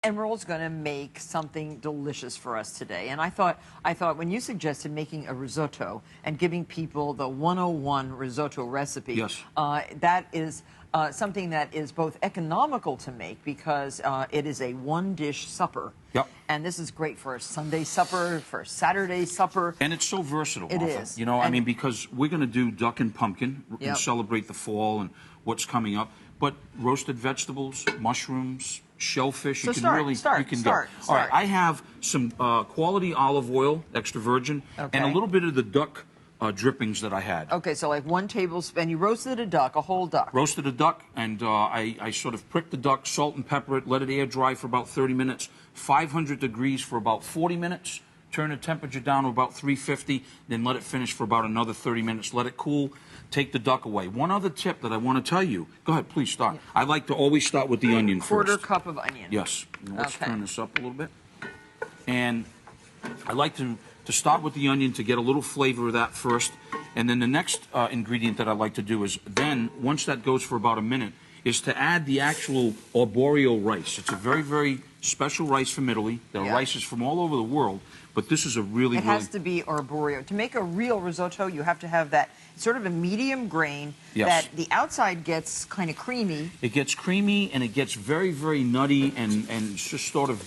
Emeril's going to make something delicious for us today. And I thought when you suggested making a risotto and giving people the 101 risotto recipe, yes. That is something that is both economical to make because it is a one-dish supper. Yep. And this is great for a Sunday supper, for a Saturday supper. And it's so versatile, It Martha. is. You know, I mean, because we're going to do duck and pumpkin and celebrate the fall and what's coming up. But roasted vegetables, mushrooms, shellfish, So you can go. All right, I have some quality olive oil, extra virgin, and a little bit of the duck drippings that I had. Okay, so like 1 tablespoon. And you roasted a duck, a whole duck. Roasted a duck, and I sort of pricked the duck, salt and pepper it, let it air dry for about 30 minutes, 500 degrees for about 40 minutes, turn the temperature down to about 350, then let it finish for about another 30 minutes, let it cool, take the duck away. One other tip that I want to tell you, go ahead, please start. Yeah. I like to always start with the onion first. Quarter cup of onion. Yes. Let's turn this up a little bit. And I like to start with the onion to get a little flavor of that first. And then the next ingredient that I like to do is then, once that goes for about a minute, is to add the actual Arborio rice. It's a very, very special rice from Italy. There are rices from all over the world, but this is a really, It has to be Arborio. To make a real risotto, you have to have that sort of a medium grain that the outside gets kind of creamy. It gets creamy and it gets very, very nutty and just sort of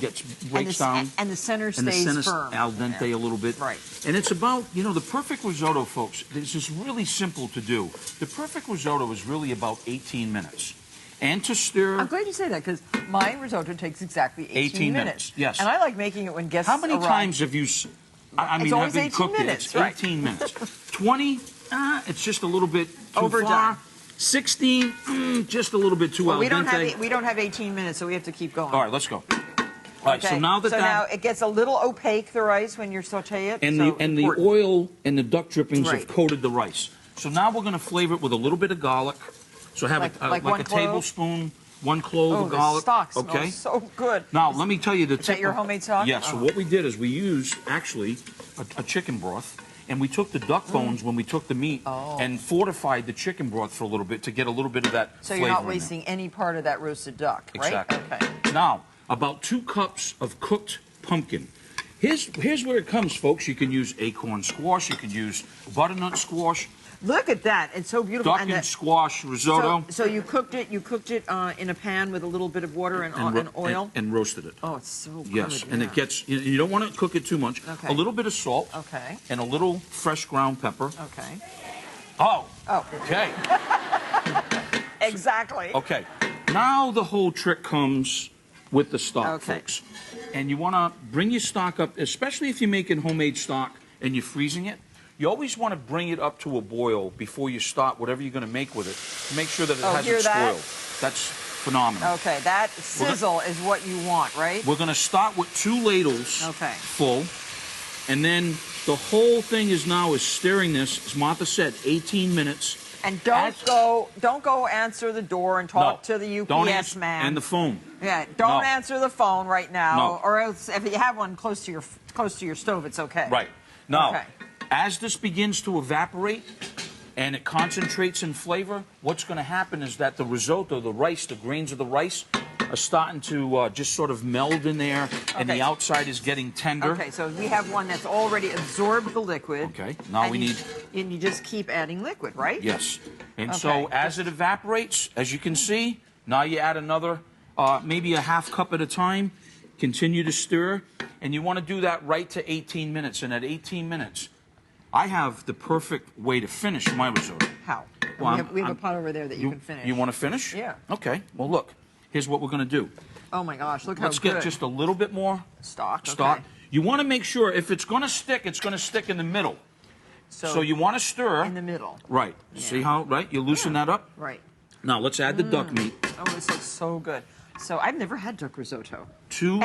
breaks down. And the center stays firm. Al dente a little bit. Right. And it's about, you know, the perfect risotto, folks, this is really simple to do. The perfect risotto is really about 18 minutes. And to stir. I'm glad you say that because my risotto takes exactly 18 minutes. Yes. And I like making it when guests arrive. How many times have you, it's always 18 minutes, It's 18 minutes. 20, it's just a little bit too overdone. far. 16, just a little bit too al dente. We don't have 18 minutes, so we have to keep going. All right, let's go. All right, so now now it gets a little opaque, the rice, when you saute it. And the oil and the duck drippings have coated the rice. So now we're going to flavor it with a little bit of garlic. So have like a tablespoon, 1 clove of garlic. Stock smells so good. Now let me tell you the tip. Is that your homemade stock? Yeah. So what we did is we used actually a chicken broth, and we took the duck bones when we took the meat and fortified the chicken broth for a little bit to get a little bit of that flavor. So you're not wasting any part of that roasted duck, right? Exactly. Okay. Now about 2 cups of cooked pumpkin. Here's where it comes, folks. You can use acorn squash. You can use butternut squash. Look at that! It's so beautiful. Duck and squash risotto. So you cooked it. You cooked it in a pan with a little bit of water and oil. And roasted it. Oh, it's so good. Yes, and it gets. You don't want to cook it too much. Okay. A little bit of salt. Okay. And a little fresh ground pepper. Okay. Oh. Oh. Okay. Exactly. Okay. Now the whole trick comes with the stock, folks. And you want to bring your stock up, especially if you're making homemade stock and you're freezing it. You always want to bring it up to a boil before you start whatever you're going to make with it to make sure that it hasn't spoiled. That's phenomenal. Okay, that sizzle is what you want, right? We're going to start with 2 ladles full, and then the whole thing is stirring this, as Martha said, 18 minutes. And don't go answer the door and talk to the UPS man. And the phone. Yeah, don't answer the phone right now, or else if you have one close to your stove, it's okay. Right. Now, as this begins to evaporate and it concentrates in flavor, what's going to happen is that the risotto, the rice, the grains of the rice are starting to just sort of meld in there, and the outside is getting tender. Okay, so we have one that's already absorbed the liquid. Okay, now we need... And you just keep adding liquid, right? Yes. And so as it evaporates, as you can see, now you add another, maybe a ½ cup at a time. Continue to stir, and you want to do that right to 18 minutes. And at 18 minutes, I have the perfect way to finish my risotto. How? Well, we have a pot over there that you can finish. You want to finish? Yeah. Okay. Well, look. Here's what we're going to do. Oh, my gosh. Look how good. Let's get just a little bit more stock. Okay. You want to make sure if it's going to stick, it's going to stick in the middle. So you want to stir. In the middle. Right. Yeah. See how, you loosen that up? Right. Now, let's add the duck meat. Oh, this looks so good. So I've never had duck risotto. 2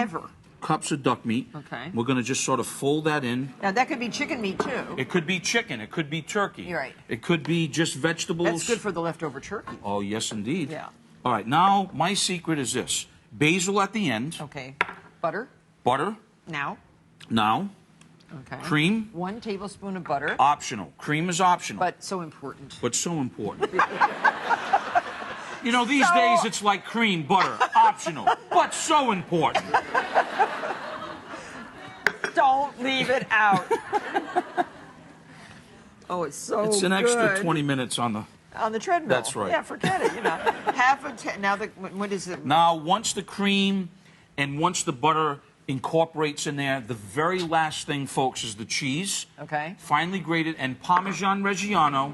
cups of duck meat. Okay. We're going to just sort of fold that in. Now, that could be chicken meat, too. It could be chicken. It could be turkey. You're right. It could be just vegetables. That's good for the leftover turkey. Oh, yes, indeed. Yeah. All right. Now, my secret is this. Basil at the end. Okay. Butter. Butter. Now. Okay. Cream. 1 tablespoon of butter. Optional. Cream is optional. But so important. But so important. You know, these days it's like cream, butter, optional, but so important. Don't leave it out. Oh, it's so good. It's an extra 20 minutes on the... On the treadmill. That's right. Yeah, forget it. You know, now what is it? Now, once the cream and once the butter incorporates in there, the very last thing, folks, is the cheese. Okay. Finely grated and Parmigiano-Reggiano.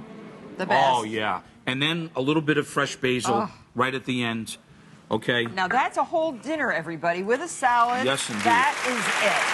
The best. Oh, yeah. And then a little bit of fresh basil right at the end. Okay? Now, that's a whole dinner, everybody, with a salad. Yes, indeed. That is it.